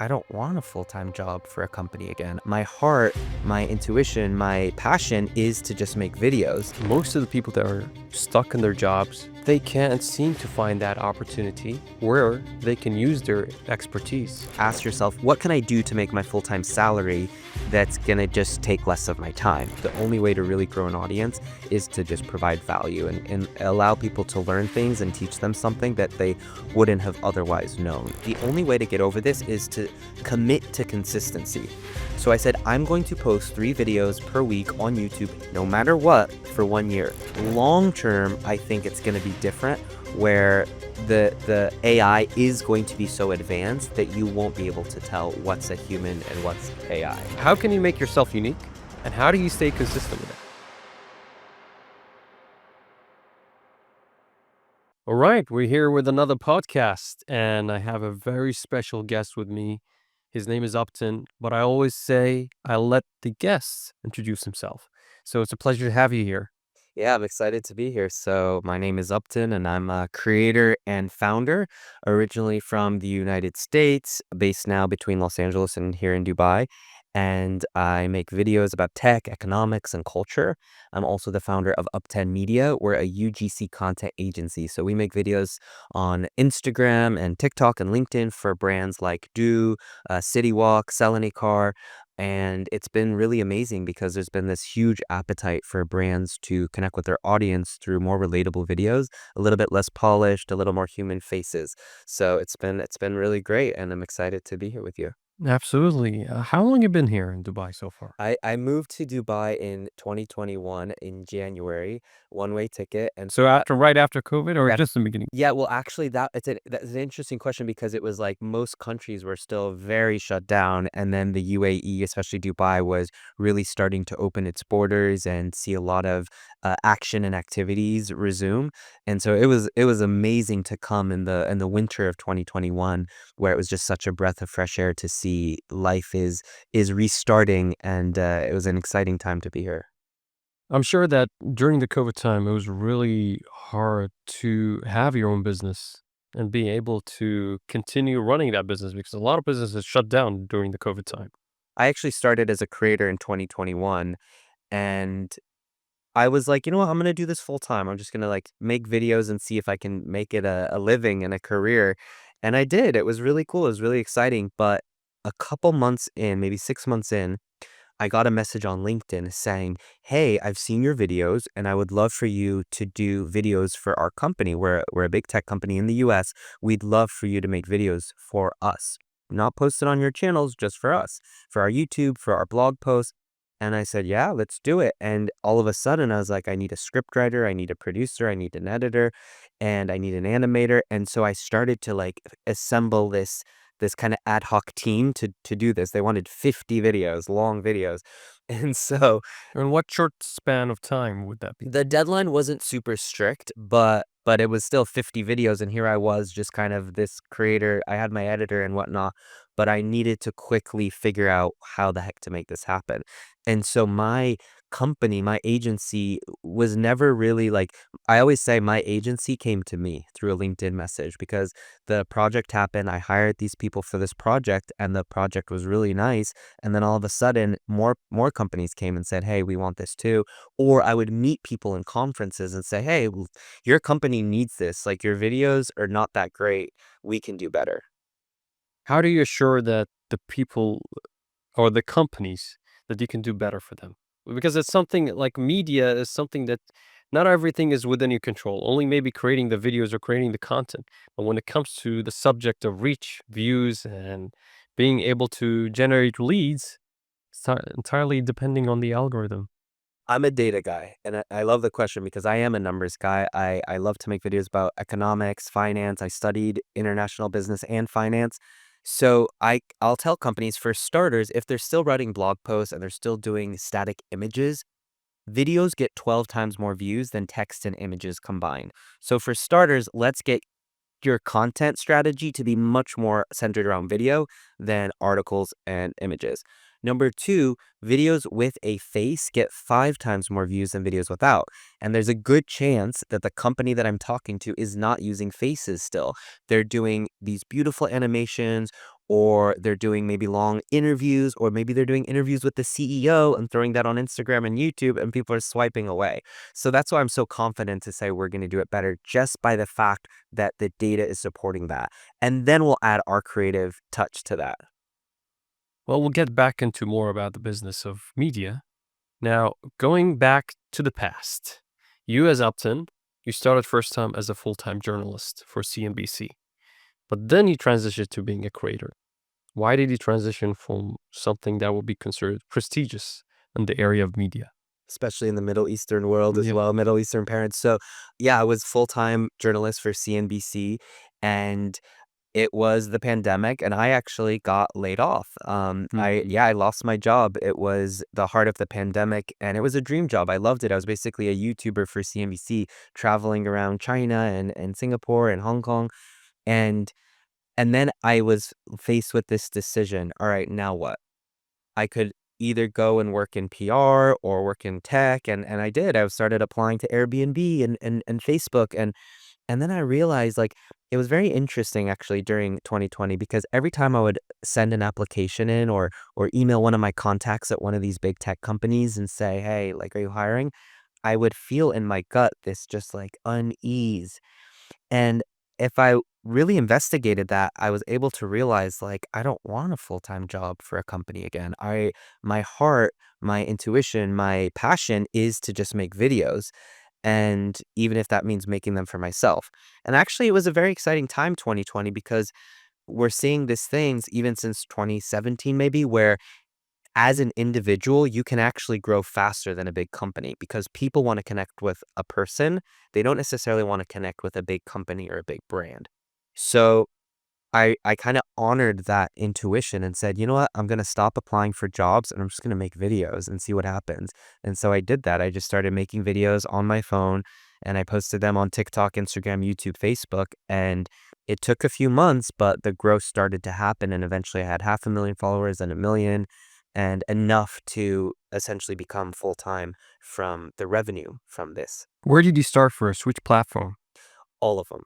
I don't want a full-time job for a company again. My heart, my intuition, my passion is to just make videos. Most of the people that are stuck in their jobs, they can't seem to find that opportunity where they can use their expertise. Ask yourself, what can I do to make my full-time salary that's gonna just take less of my time? The only way to really grow an audience is to just provide value and allow people to learn things and teach them something that they wouldn't have otherwise known. The only way to get over this is to commit to consistency. So I said, I'm going to post 3 videos per week on YouTube, no matter what, for 1 year. Long term, I think it's going to be different, where the AI is going to be so advanced that you won't be able to tell what's a human and what's AI. How can you make yourself unique? And how do you stay consistent with it? All right, we're here with another podcast, and I have a very special guest with me. His name is Upton, but I always say I let the guest introduce himself. So it's a pleasure to have you here. Yeah, I'm excited to be here. So my name is Upton, and I'm a creator and founder, originally from the United States, based now between Los Angeles and here in Dubai. And I make videos about tech, economics, and culture. I'm also the founder of Uptin Media. We're a UGC content agency. So we make videos on Instagram and TikTok and LinkedIn for brands like City Walk, Sell Any Car. And it's been really amazing because there's been this huge appetite for brands to connect with their audience through more relatable videos, a little bit less polished, a little more human faces. So it's been really great, and I'm excited to be here with you. Absolutely. How long you been here in Dubai so far? I moved to Dubai in 2021 in January, one-way ticket, and So right after COVID or yeah, just the beginning? yeah, well, actually, that's an interesting question because it was like most countries were still very shut down, and then the UAE, especially Dubai, was really starting to open its borders and see a lot of action and activities resume. And so it was amazing to come in the winter of 2021, where it was just such a breath of fresh air to see life is restarting, and it was an exciting time to be here. I'm sure that during the COVID time, it was really hard to have your own business and be able to continue running that business because a lot of businesses shut down during the COVID time. I actually started as a creator in 2021, and I was like, you know what? I'm gonna do this full time. I'm just gonna like make videos and see if I can make it a living and a career. And I did. It was really cool. It was really exciting. But a couple months in, maybe 6 months in, I got a message on LinkedIn saying, hey, I've seen your videos and I would love for you to do videos for our company. We're a big tech company in the US. We'd love for you to make videos for us. Not posted on your channels, just for us, for our YouTube, for our blog posts. And I said, yeah, let's do it. And all of a sudden I was like, I need a script writer, I need a producer, I need an editor, and I need an animator. And so I started to like assemble this kind of ad hoc team to do this. They wanted 50 videos, long videos. And so And what short span of time would that be? the deadline wasn't super strict, but it was still 50 videos, and here I was just kind of this creator. I had my editor and whatnot, but I needed to quickly figure out how the heck to make this happen. And so my company, my agency was never really like, I always say my agency came to me through a LinkedIn message because the project happened. I hired these people for this project and the project was really nice. And then all of a sudden more companies came and said, hey, we want this too. Or I would meet people in conferences and say, hey, your company needs this. Like your videos are not that great. We can do better. How do you assure that the people or the companies that you can do better for them? Because it's something like media is something that not everything is within your control, only maybe creating the videos or creating the content. But when it comes to the subject of reach, views, and being able to generate leads, it's entirely depending on the algorithm. I'm a data guy, and I love the question because I am a numbers guy. I love to make videos about economics, finance. I studied international business and finance. So I'll tell companies, for starters, if they're still writing blog posts and they're still doing static images, videos get 12 times more views than text and images combined. So for starters, let's get your content strategy to be much more centered around video than articles and images. Number two, videos with a face get 5 times more views than videos without. And there's a good chance that the company that I'm talking to is not using faces still. They're doing these beautiful animations, or they're doing maybe long interviews, or maybe they're doing interviews with the CEO and throwing that on Instagram and YouTube, and people are swiping away. So that's why I'm so confident to say we're going to do it better just by the fact that the data is supporting that. And then we'll add our creative touch to that. Well, we'll get back into more about the business of media. Now, going back to the past, you as Upton, you started first time as a full-time journalist for CNBC, but then you transitioned to being a creator. Why did you transition from something that would be considered prestigious in the area of media? Especially in the Middle Eastern world as Yeah. well, Middle Eastern parents. So, yeah, I was full-time journalist for CNBC, and it was the pandemic, and I actually got laid off. Mhm. I lost my job. It was the heart of the pandemic, and it was a dream job. I loved it. I was basically a YouTuber for CNBC, traveling around China and Singapore and Hong Kong, and then I was faced with this decision. All right, now what? I could either go and work in PR or work in tech, and I did. I started applying to Airbnb and Facebook, and then I realized, like, it was very interesting actually during 2020 because every time I would send an application in or email one of my contacts at one of these big tech companies and say, "Hey, like, are you hiring?" I would feel in my gut this just like unease. And if I really investigated that, I was able to realize, like, I don't want a full-time job for a company again. My heart, my intuition, my passion is to just make videos. And even if that means making them for myself. And actually, it was a very exciting time, 2020, because we're seeing these things even since 2017, maybe, where as an individual, you can actually grow faster than a big company because people want to connect with a person. They don't necessarily want to connect with a big company or a big brand. So I kinda honored that intuition and said, "You know what? I'm gonna stop applying for jobs, and I'm just gonna make videos and see what happens." And so I did that. I just started making videos on my phone, and I posted them on TikTok, Instagram, YouTube, Facebook, and it took a few months, but the growth started to happen, and eventually I had 500,000 followers and 1,000,000, and enough to essentially become full-time from the revenue from this. Where did you start first? Which platform? All of them.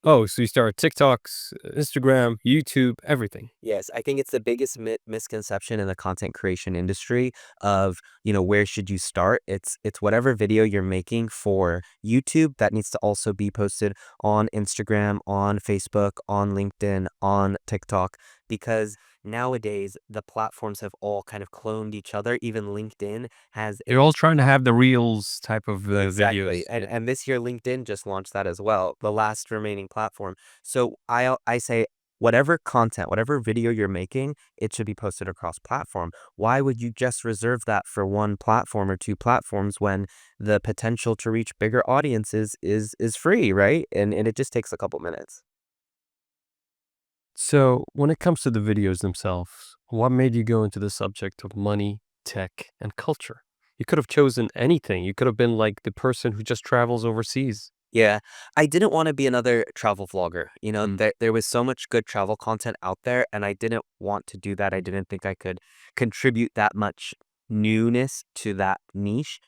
Oh, so you started TikToks, Instagram, YouTube, everything. Yes, I think it's the biggest misconception in the content creation industry of, where should you start? It's whatever video you're making for YouTube that needs to also be posted on Instagram, on Facebook, on LinkedIn, on TikTok, because nowadays the platforms have all kind of cloned each other. Even LinkedIn has They're all trying to have the reels type of videos. exactly. And Yeah. and this year LinkedIn just launched that as well, the last remaining platform. So I say whatever content, whatever video you're making, it should be posted across platform. Why would you just reserve that for one platform or two platforms when the potential to reach bigger audiences is free, right? And it just takes a couple minutes. So, when it comes to the videos themselves, what made you go into the subject of money, tech, and culture? You could have chosen anything. You could have been like the person who just travels overseas. Yeah, I didn't wanna be another travel vlogger, Mm. there was so much good travel content out there, and I didn't want to do that. I didn't think I could contribute that much newness to that niche.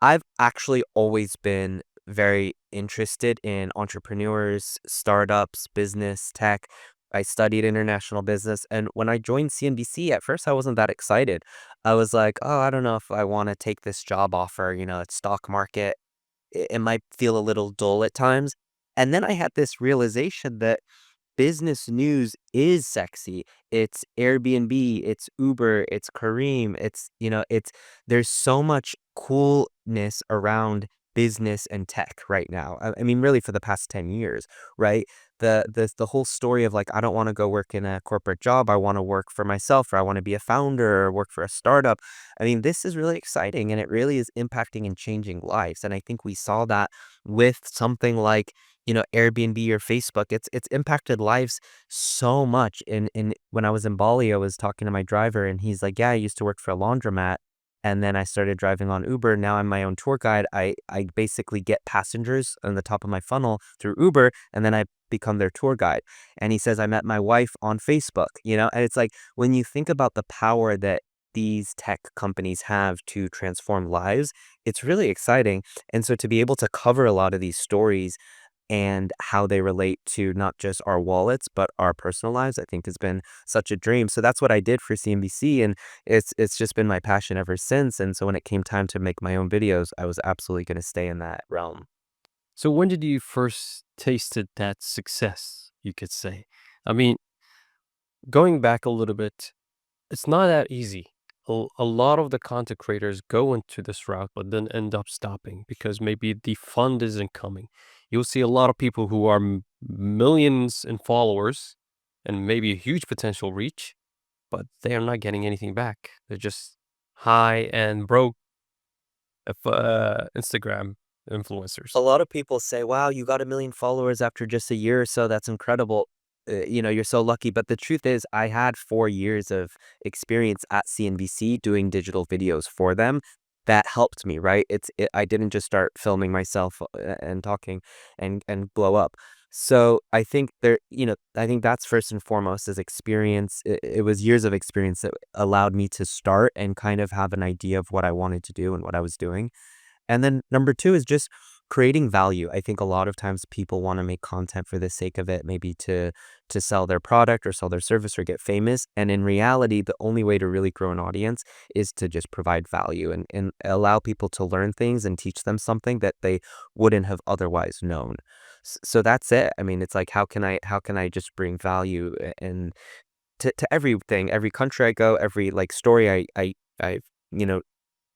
I've actually always been very interested in entrepreneurs, startups, business, tech. I studied international business, and when I joined CNBC, at first I wasn't that excited. I was like, "Oh, I don't know if I wanna take this job offer, it's stock market. It might feel a little dull at times." And then I had this realization that business news is sexy. It's Airbnb, it's Uber, it's Kareem, there's so much coolness around business and tech right now. I mean, really for the past 10 years, right? The whole story of like, I don't want to go work in a corporate job. I want to work for myself, or I want to be a founder or work for a startup. I mean, this is really exciting, and it really is impacting and changing lives. And I think we saw that with something like Airbnb or Facebook. It's impacted lives so much. In when I was in Bali, I was talking to my driver, and he's like, "Yeah, I used to work for a laundromat, and then I started driving on Uber. Now I'm my own tour guide. I basically get passengers on the top of my funnel through Uber, and then I become their tour guide." And he says, "I met my wife on Facebook." And it's like when you think about the power that these tech companies have to transform lives, it's really exciting. And so to be able to cover a lot of these stories and how they relate to not just our wallets, but our personal lives, I think has been such a dream. So that's what I did for CNBC, and it's just been my passion ever since. And so when it came time to make my own videos, I was absolutely going to stay in that realm. So when did you first tasted that success, you could say? I mean, going back a little bit, it's not that easy. A lot of the content creators go into this route, but then end up stopping because maybe the fund isn't coming. You'll see a lot of people who are millions in followers and maybe a huge potential reach, but they are not getting anything back. They're just high and broke Instagram A influencers. lot of people say, "Wow, you got 1,000,000 followers after just a year or so. That's incredible. You're so lucky." But the truth is, I had 4 years of experience at CNBC doing digital videos for them that helped me, right? I didn't just start filming myself, and talking and blow up. So, I think I think that's first and foremost is experience. It was years of experience that allowed me to start and kind of have an idea of what I wanted to do and what I was doing. And then number 2 is just creating value. I think a lot of times people wanna make content for the sake of it, maybe to sell their product or sell their service or get famous, and in reality, the only way to really grow an audience is to just provide value and allow people to learn things and teach them something that they wouldn't have otherwise known. So that's it. I mean, it's like, how can I just bring value and to everything, every country I go, every, like, story I, you know,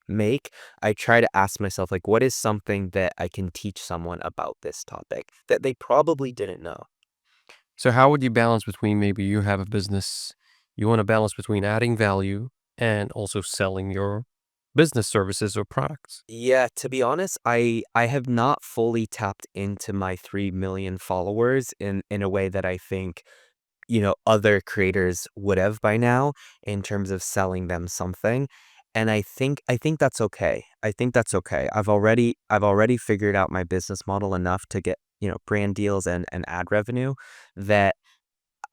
make, I try to ask myself, like, what is something that I can teach someone about this topic that they probably didn't know? So how would you balance between maybe you have a business, you want to balance between adding value and also selling your business services or products? Yeah, to be honest, I have not fully tapped into my 3 million followers in a way that I think, other creators would have by now in terms of selling them something. And I think that's okay. I think that's okay. I've already figured out my business model enough to get, brand deals and ad revenue that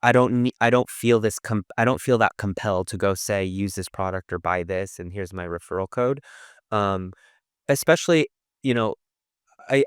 I don't feel that compelled to go say use this product or buy this and here's my referral code. Um especially, you know,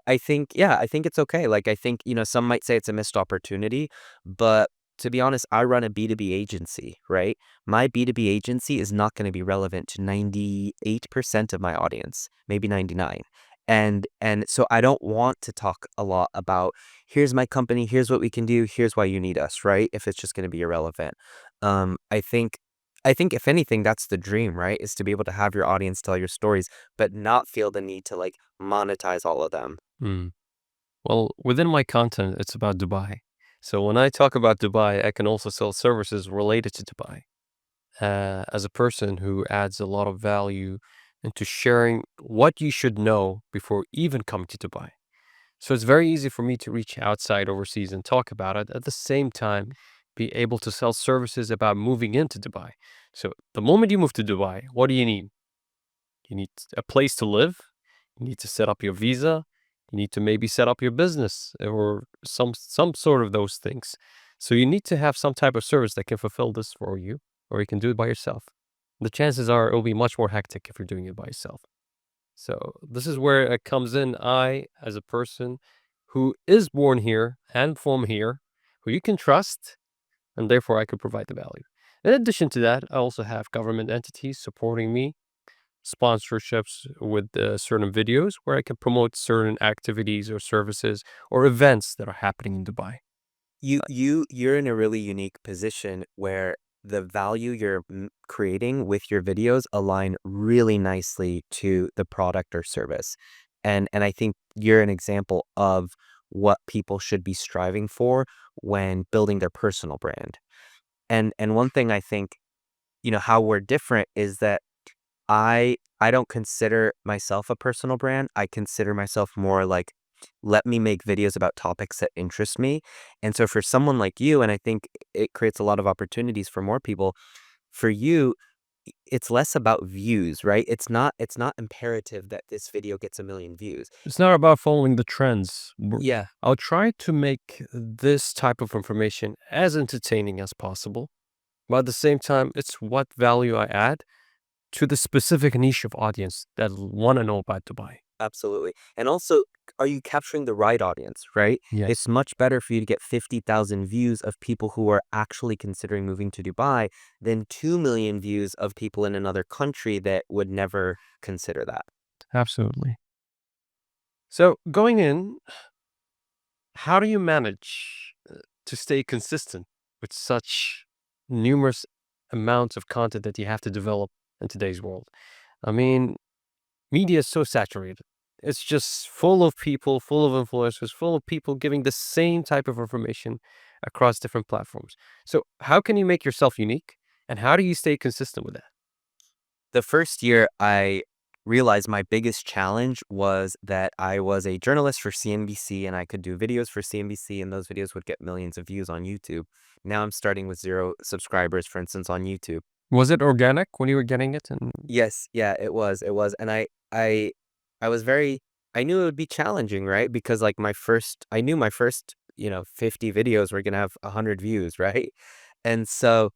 I think, yeah, I think it's okay. Like, I think, some might say it's a missed opportunity, but to be honest, I run a B2B agency, right? My B2B agency is not going to be relevant to 98% of my audience, maybe 99. And so I don't want to talk a lot about here's my company, here's what we can do, here's why you need us, right? If it's just going to be irrelevant. I think if anything, that's the dream, right? Is to be able to have your audience tell your stories, but not feel the need to like monetize all of them. Mm. Well, within my content, it's about Dubai. So when I talk about Dubai, I can also sell services related to Dubai. As a person who adds a lot of value into sharing what you should know before even coming to Dubai. So it's very easy for me to reach outside overseas and talk about it. At the same time, be able to sell services about moving into Dubai. So the moment you move to Dubai, what do you need? You need a place to live. You need to set up your visa. You need to maybe set up your business or some sort of those things. So you need to have some type of service that can fulfill this for you, or you can do it by yourself. The chances are it will be much more hectic if you're doing it by yourself. So this is where it comes in. I, as a person who is born here and from here, who you can trust, and therefore I could provide the value. In addition to that, I also have government entities supporting me, sponsorships with certain videos where I can promote certain activities or services or events that are happening in Dubai. You're in a really unique position where the value you're creating with your videos align really nicely to the product or service. And I think you're an example of what people should be striving for when building their personal brand. And one thing I think, how we're different is that I don't consider myself a personal brand. I consider myself more like, let me make videos about topics that interest me. And so for someone like you, and I think it creates a lot of opportunities for more people, for you, it's less about views, right? It's not imperative that this video gets 1,000,000 views. It's not about following the trends. Yeah, I'll try to make this type of information as entertaining as possible, but at the same time, it's what value I add to the specific niche of audience that want to know about Dubai. absolutely. And also, are you capturing the right audience, right? It's Yes, much better for you to get 50,000 views of people who are actually considering moving to Dubai than 2 million views of people in another country that would never consider that. absolutely. So going in, how do you manage to stay consistent with such numerous amounts of content that you have to develop in today's world? I mean, media is so saturated. It's just full of people, full of influencers, full of people giving the same type of information across different platforms. So, how can you make yourself unique? And how do you stay consistent with that? The first year, I realized my biggest challenge was that I was a journalist for CNBC and I could do videos for CNBC and those videos would get millions of views on YouTube. Now I'm starting with 0 subscribers, for instance, on YouTube. Was it organic when you were getting it? And Yes, yeah, it was, and I was very I knew it would be challenging, right? Because, like, I knew my first, 50 videos were gonna have 100 views, right? And so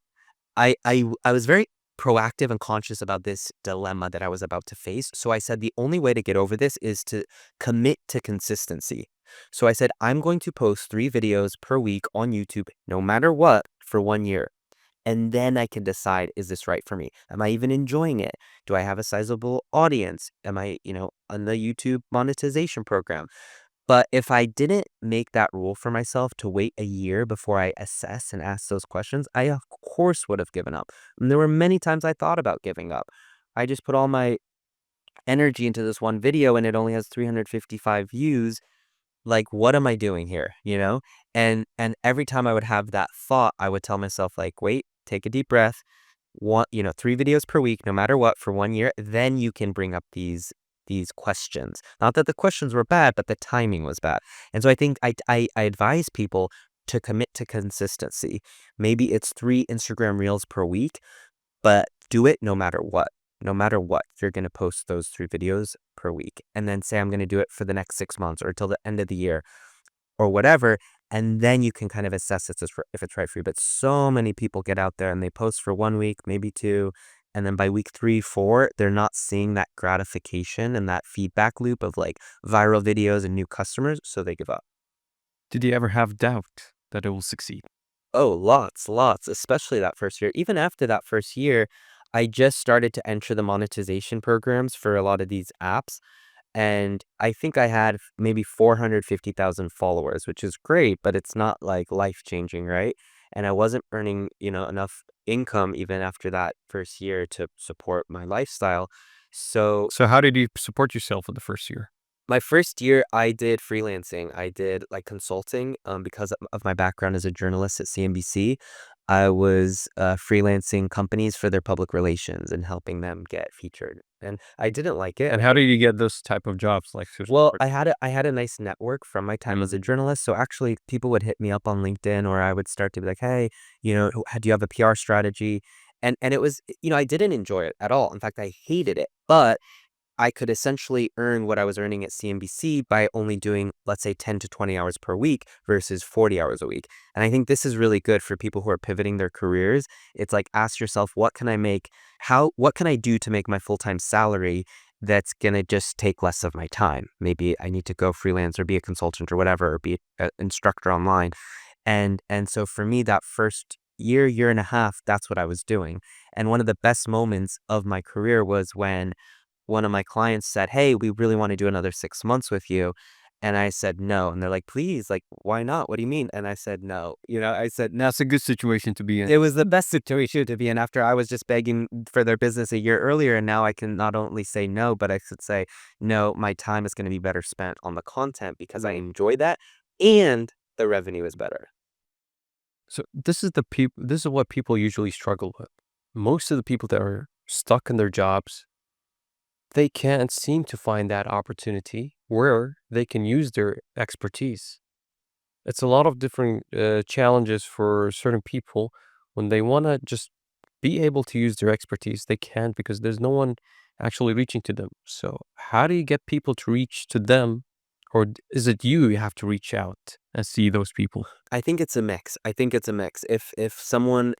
I was very proactive and conscious about this dilemma that I was about to face. So I said the only way to get over this is to commit to consistency. So I said, I'm going to post 3 videos per week on YouTube, no matter what, for 1 year. And then I can decide, is this right for me? Am I even enjoying it? Do I have a sizable audience? Am I, on the YouTube monetization program? But if I didn't make that rule for myself to wait a year before I assess and ask those questions, I of course would have given up. And there were many times I thought about giving up. I just put all my energy into this one video and it only has 355 views. Like, what am I doing here? And every time I would have that thought, I would tell myself, like, wait, take a deep breath. 3 videos per week, no matter what, for 1 year, then you can bring up these questions. Not that the questions were bad, but the timing was bad. And so I think I advise people to commit to consistency. Maybe it's 3 Instagram reels per week, but do it no matter what. No matter what, you're going to post those 3 videos per week. And then say, I'm going to do it for the next 6 months or till the end of the year or whatever. And then you can kind of assess if it's right for you. But so many people get out there and they post for 1 week, maybe 2. And then by week 3, 4, they're not seeing that gratification and that feedback loop of like viral videos and new customers. So they give up. did you ever have doubt that it will succeed? Oh, lots, especially that first year. Even after that first year, I just started to enter the monetization programs for a lot of these apps. And I think I had maybe 450,000 followers, which is great, but it's not like life changing, right? And I wasn't earning, enough income even after that first year to support my lifestyle. So So, how did you support yourself in the first year? my first year, I did freelancing. I did like consulting because of my background as a journalist at CNBC. I was freelancing companies for their public relations and helping them get featured. And I didn't like it. And how did you get those type of jobs like to Well, support? I had a nice network from my time as a journalist. So actually, people would hit me up on LinkedIn, or I would start to be like, "Hey, do you have a PR strategy?" And it was, I didn't enjoy it at all. In fact, I hated it. But I could essentially earn what I was earning at CNBC by only doing, let's say, 10 to 20 hours per week versus 40 hours a week. And I think this is really good for people who are pivoting their careers. It's like, ask yourself, what can I do to make my full-time salary that's going to just take less of my time? Maybe I need to go freelance or be a consultant or whatever, or be an instructor online. And so for me, that first year and a half, that's what I was doing. And one of the best moments of my career was when one of my clients said, "Hey, we really want to do another 6 months with you." And I said, "No." And they're like, "Please, like, why not? What do you mean?" And I said, "No." I said, "No." That's a good situation to be in. It was the best situation to be in after I was just begging for their business a year earlier. And now I can not only say no, but I could say, no, my time is going to be better spent on the content because I enjoy that and the revenue is better. So this is what people usually struggle with. Most of the people that are stuck in their jobs, they can't seem to find that opportunity where they can use their expertise. It's a lot of different challenges for certain people when they want to just be able to use their expertise. They can't because there's no one actually reaching to them. So, how do you get people to reach to them? Or is it you have to reach out and see those people? I think it's a mix. I think it's a mix. If someone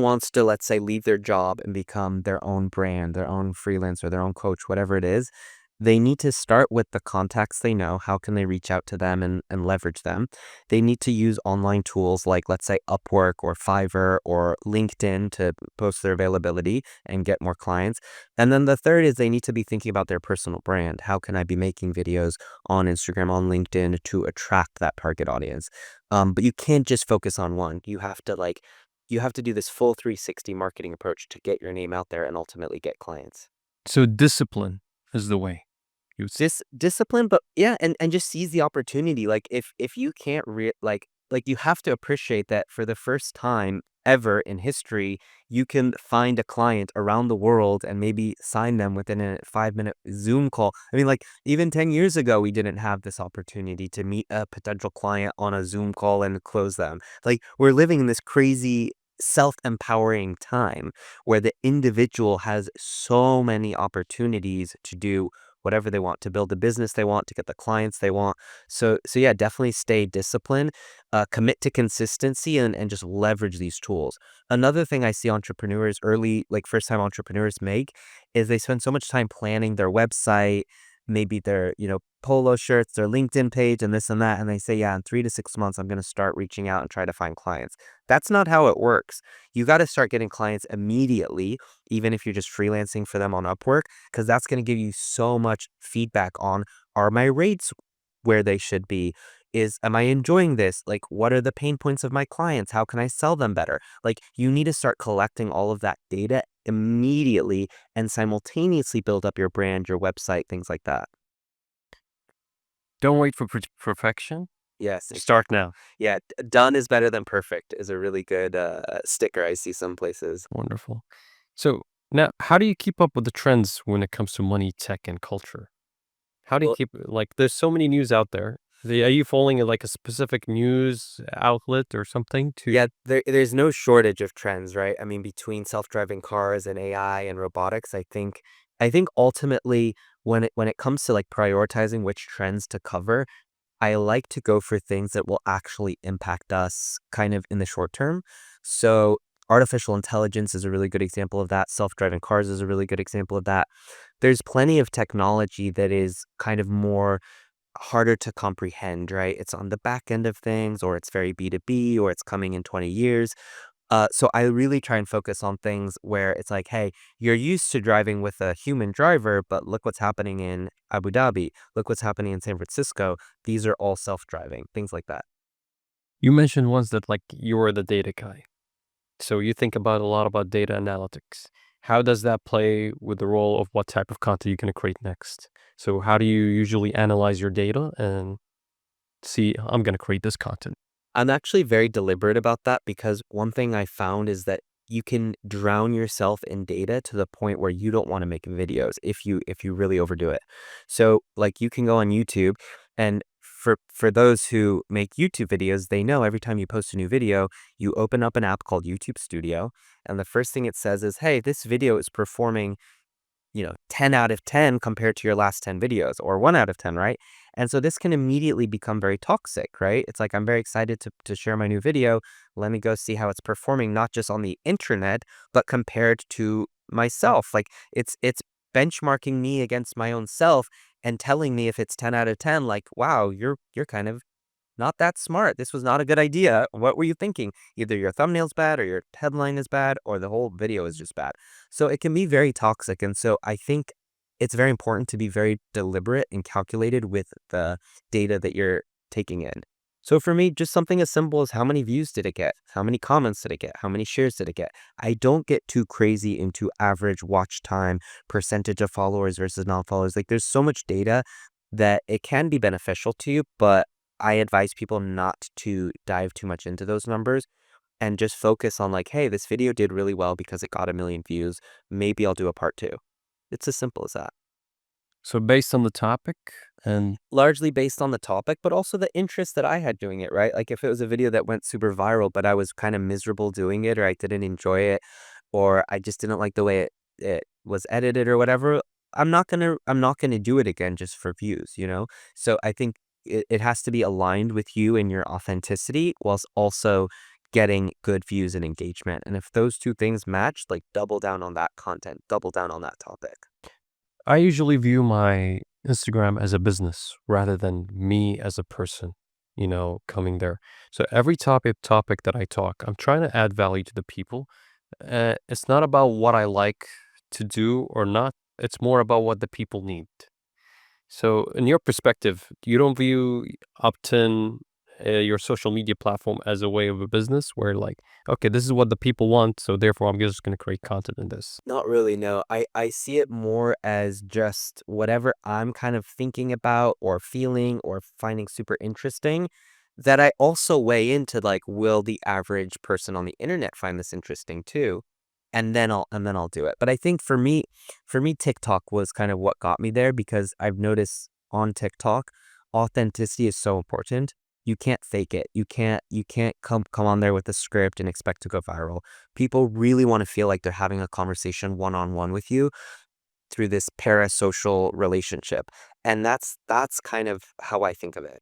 wants to, let's say, leave their job and become their own brand, their own freelancer, their own coach, whatever it is, They need to start with the contacts they know. How can they reach out to them and leverage them? They need to use online tools like, let's say, Upwork or Fiverr or LinkedIn to post their availability and get more clients. And then the third is they need to be thinking about their personal brand. How can I be making videos on Instagram, on LinkedIn to attract that target audience? But you can't just focus on one. You have to do this full 360 marketing approach to get your name out there and ultimately get clients. So discipline is the way. You would say. Discipline, but yeah, and just seize the opportunity. Like if you can't you have to appreciate that for the first time ever in history, you can find a client around the world and maybe sign them within a 5-minute Zoom call. I mean, like even 10 years ago, we didn't have this opportunity to meet a potential client on a Zoom call and close them. Like we're living in this crazy self-empowering time where the individual has so many opportunities to do whatever they want, to build the business they want, to get the clients they want. So yeah, definitely stay disciplined, commit to consistency and just leverage these tools. Another thing I see entrepreneurs early, like first time entrepreneurs make is they spend so much time planning their website, maybe their, polo shirts, their LinkedIn page and this and that. And they say, yeah, in 3 to 6 months, I'm going to start reaching out and try to find clients. That's not how it works. You got to start getting clients immediately, even if you're just freelancing for them on Upwork, because that's going to give you so much feedback on, are my rates where they should be? Am I enjoying this? Like, what are the pain points of my clients? How can I sell them better? Like, you need to start collecting all of that data immediately and simultaneously build up your brand, your website, things like that. Don't wait for perfection. Yes. Start now. Yeah. Done is better than perfect is a really good sticker I see some places. Wonderful. So now, how do you keep up with the trends when it comes to money, tech, and culture? How do you Well, keep like? There's so many news out there. Are you following like a specific news outlet or something to? yeah, there's no shortage of trends, right? I mean, between self-driving cars and AI and robotics, I think ultimately when it comes to like prioritizing which trends to cover, I like to go for things that will actually impact us kind of in the short term. So artificial intelligence is a really good example of that. Self-driving cars is a really good example of that. There's plenty of technology that is kind of more harder to comprehend, right? It's on the back end of things, or it's very B2B, or it's coming in 20 years. So I really try and focus on things where it's like, hey, you're used to driving with a human driver, but look what's happening in Abu Dhabi. Look what's happening in San Francisco. These are all self-driving, things like that. You mentioned once that like you are the data guy. So you think about a lot about data analytics. How does that play with the role of what type of content you're going to create next? So how do you usually analyze your data and see, I'm going to create this content? I'm actually very deliberate about that because one thing I found is that you can drown yourself in data to the point where you don't want to make videos if you really overdo it. So like you can go on YouTube and for those who make YouTube videos, they know every time you post a new video, you open up an app called YouTube Studio, and the first thing it says is, "Hey, this video is performing 10 out of 10 compared to your last 10 videos or 1 out of 10, right? And so this can immediately become very toxic, right? It's like, I'm very excited to share my new video. Let me go see how it's performing, not just on the internet, but compared to myself. Like it's benchmarking me against my own self and telling me if it's 10 out of 10, like, wow, you're kind of not that smart. This was not a good idea. What were you thinking? Either your thumbnail's bad or your headline is bad or the whole video is just bad. So it can be very toxic. And so I think it's very important to be very deliberate and calculated with the data that you're taking in. So for me, just something as simple as how many views did it get? How many comments did it get? How many shares did it get? I don't get too crazy into average watch time, percentage of followers versus non-followers. Like there's so much data that it can be beneficial to you, but I advise people not to dive too much into those numbers and just focus on like, hey, this video did really well because it got 1 million views. Maybe I'll do a part two. It's as simple as that. So based on the topic and Largely based on the topic, but also the interest that I had doing it, right? Like if it was a video that went super viral, but I was kind of miserable doing it, or I didn't enjoy it, or I just didn't like the way it was edited or whatever, I'm not gonna do it again just for views. So I think it has to be aligned with you and your authenticity whilst also getting good views and engagement. And if those two things match, like double down on that content, double down on that topic. I usually view my Instagram as a business rather than me as a person, coming there. So every topic that I talk, I'm trying to add value to the people. It's not about what I like to do or not. It's more about what the people need. So, in your perspective, you don't view Upton, your social media platform, as a way of a business where, like, okay, this is what the people want, so therefore I'm just going to create content in this. Not really, no. I see it more as just whatever I'm kind of thinking about or feeling or finding super interesting that I also weigh into like, will the average person on the internet find this interesting too? And then I'll do it. But I think for me, TikTok was kind of what got me there because I've noticed on TikTok, authenticity is so important. You can't fake it. You can't come on there with a script and expect to go viral. People really want to feel like they're having a conversation one-on-one with you through this parasocial relationship. And that's kind of how I think of it.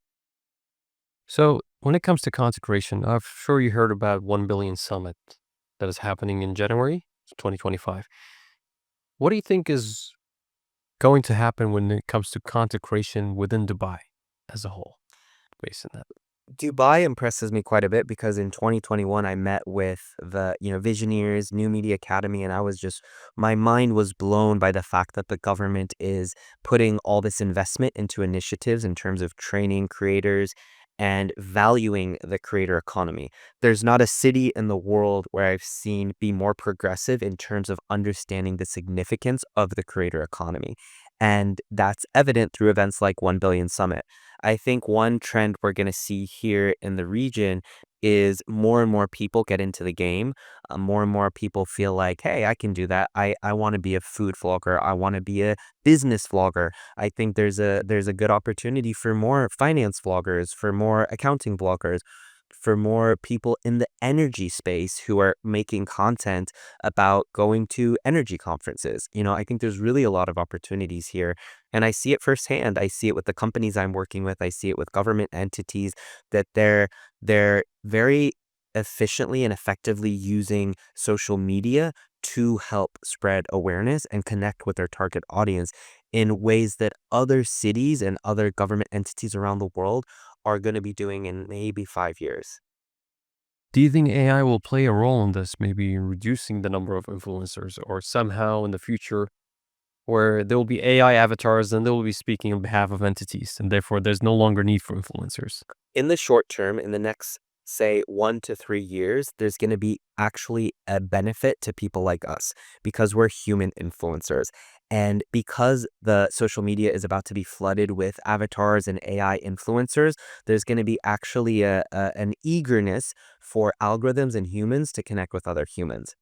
So, when it comes to content creation, I'm sure you heard about 1 Billion Summit that is happening in January 2025. What do you think is going to happen when it comes to content creation within Dubai as a whole, based on that? Dubai impresses me quite a bit because in 2021 I met with the, Visioneers, New Media Academy, and I was just my mind was blown by the fact that the government is putting all this investment into initiatives in terms of training creators and valuing the creator economy. There's not a city in the world where I've seen be more progressive in terms of understanding the significance of the creator economy. And that's evident through events like 1 Billion Summit. I think one trend we're going to see here in the region is more and more people get into the game. More and more people feel like, hey, I can do that. I want to be a food vlogger. I want to be a business vlogger. I think there's a good opportunity for more finance vloggers, for more accounting vloggers, for more people in the energy space who are making content about going to energy conferences. I think there's really a lot of opportunities here. And I see it firsthand. I see it with the companies I'm working with. I see it with government entities that they're very efficiently and effectively using social media to help spread awareness and connect with their target audience in ways that other cities and other government entities around the world are going to be doing in maybe 5 years. Do you think AI will play a role in this, maybe in reducing the number of influencers, or somehow in the future where there will be AI avatars and they will be speaking on behalf of entities, and therefore there's no longer need for influencers? In the short term, in the next, say, 1 to 3 years, there's going to be actually a benefit to people like us because we're human influencers. And because the social media is about to be flooded with avatars and AI influencers, there's going to be actually an eagerness for algorithms and humans to connect with other humans.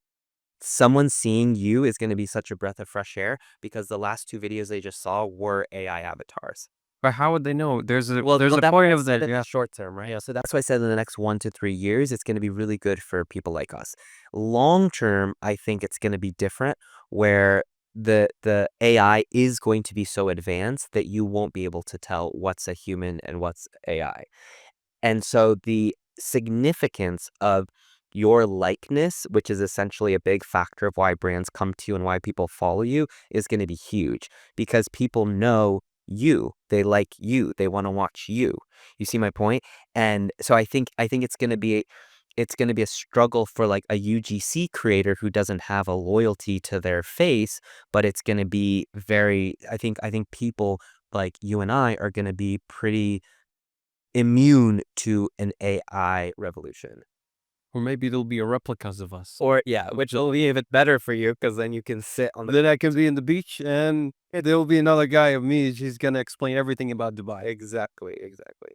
Someone seeing you is going to be such a breath of fresh air because the last two videos they just saw were AI avatars. But how would they know? Well, There's a that's what point I of said that, in the yeah. short term, right? Yeah, so that's why I said in the next 1 to 3 years, it's going to be really good for people like us. Long term, I think it's going to be different, where the AI is going to be so advanced that you won't be able to tell what's a human and what's AI. And so the significance of your likeness, which is essentially a big factor of why brands come to you and why people follow you, is going to be huge because people know you. They like you. They want to watch you. You see my point? And so I think it's going to be a struggle for like a UGC creator who doesn't have a loyalty to their face, but it's going to be very I think people like you and I are going to be pretty immune to an AI revolution. Or maybe there'll be a replicas of us. Or yeah, which will be even better for you because then you can sit on the Then I can be in the beach and there'll be another guy of me. She's gonna explain everything about Dubai. exactly, exactly.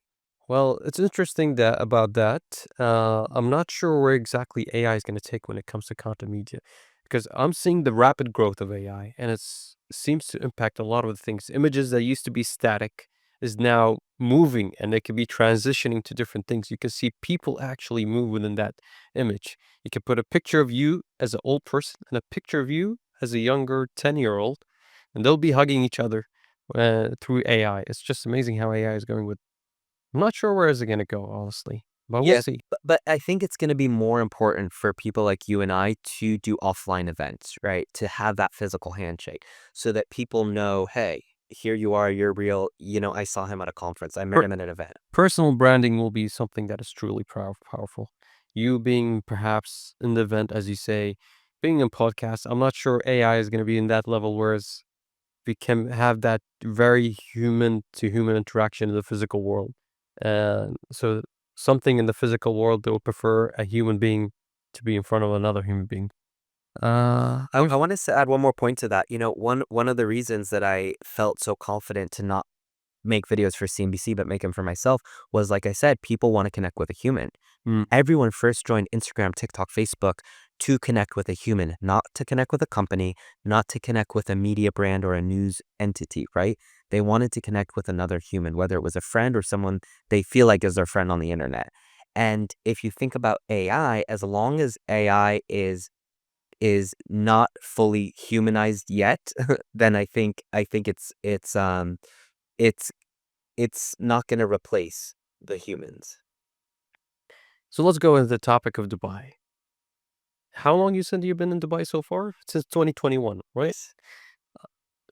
Well, it's interesting that about that. I'm not sure where exactly AI is going to take when it comes to content media, because I'm seeing the rapid growth of AI, and seems to impact a lot of the things. Images that used to be static is now moving, and they can be transitioning to different things. You can see people actually move within that image. You can put a picture of you as an old person and a picture of you as a younger 10-year-old, and they'll be hugging each other through AI. It's just amazing how AI is going with. I'm not sure where is it gonna go, honestly. but we'll Yeah, see. but I think it's gonna be more important for people like you and I to do offline events, right? To have that physical handshake so that people know, "Hey, here you are, you're real, I saw him at a conference, I met Per him at an event." Personal branding will be something that is truly powerful. You being perhaps in the event, as you say, being in podcast, I'm not sure AI is gonna be in that level, whereas we can have that very human to human interaction in the physical world. And so something in the physical world that would prefer a human being to be in front of another human being. I wanted to add one more point to that. One of the reasons that I felt so confident to not make videos for CNBC, but make them for myself was, like I said, people want to connect with a human. Mm. Everyone first joined Instagram, TikTok, Facebook to connect with a human, not to connect with a company, not to connect with a media brand or a news entity, right? They wanted to connect with another human, whether it was a friend or someone they feel like is their friend on the internet. And if you think about AI, as long as AI is not fully humanized yet, then I think it's it's not gonna replace the humans. So let's go into the topic of Dubai. How long you said you've been in Dubai so far? Since 2021, right? Yes.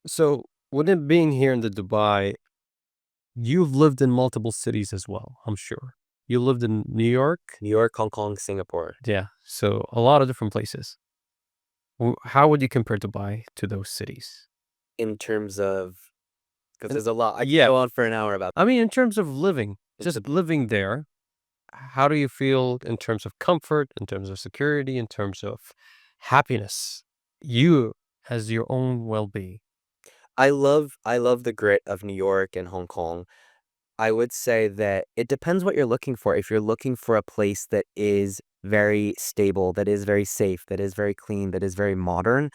So with it being here in the Dubai, you've lived in multiple cities as well, I'm sure. You lived in New York? New York, Hong Kong, Singapore, Yeah. So a lot of different places. How would you compare Dubai to those cities? in terms of, because And there's a lot. I could yeah, go on for an hour about I mean, in terms of living, the just living there, how do you feel in terms of comfort, in terms of security, in terms of happiness? You as your own well-being. I love the grit of New York and Hong Kong. I would say that it depends what you're looking for. If you're looking for a place that is very stable, that is very safe, that is very clean, that is very modern,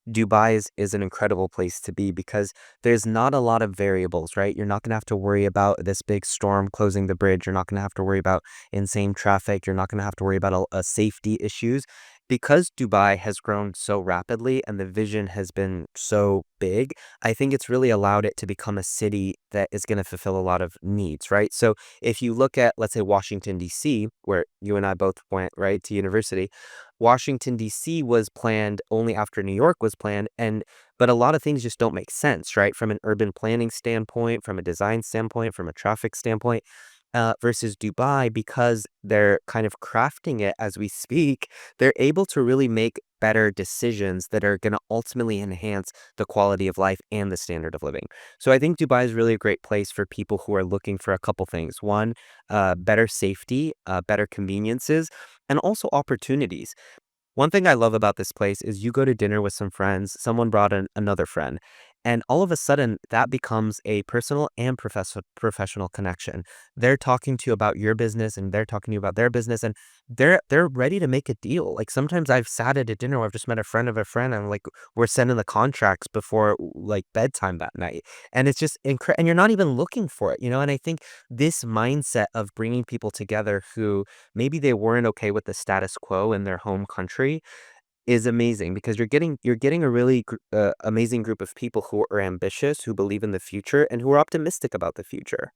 Dubai is an incredible place to be because there's not a lot of variables, right? You're not going to have to worry about this big storm closing the bridge. You're not going to have to worry about insane traffic. You're not going to have to worry about safety issues. Because Dubai has grown so rapidly and the vision has been so big, I think it's really allowed it to become a city that is going to fulfill a lot of needs, right? So if you look at, let's say, Washington, D.C., where you and I both went, right, to university, Washington, D.C. was planned only after New York was planned, but a lot of things just don't make sense, right? From an urban planning standpoint, from a design standpoint, from a traffic standpoint, versus Dubai, because they're kind of crafting it as we speak, they're able to really make better decisions that are going to ultimately enhance the quality of life and the standard of living. So I think Dubai is really a great place for people who are looking for a couple things. One, better safety, better conveniences, and also opportunities. One thing I love about this place is you go to dinner with some friends, someone brought another friend, and all of a sudden that becomes a personal and professional connection. They're talking to you about your business and they're talking to you about their business, and they're ready to make a deal. Like sometimes I've sat at a dinner where I've just met a friend of a friend and like we're sending the contracts before like bedtime that night. And it's just and you're not even looking for it. And I think this mindset of bringing people together who maybe they weren't okay with the status quo in their home country is amazing because you're getting a really amazing group of people who are ambitious, who believe in the future, and who are optimistic about the future.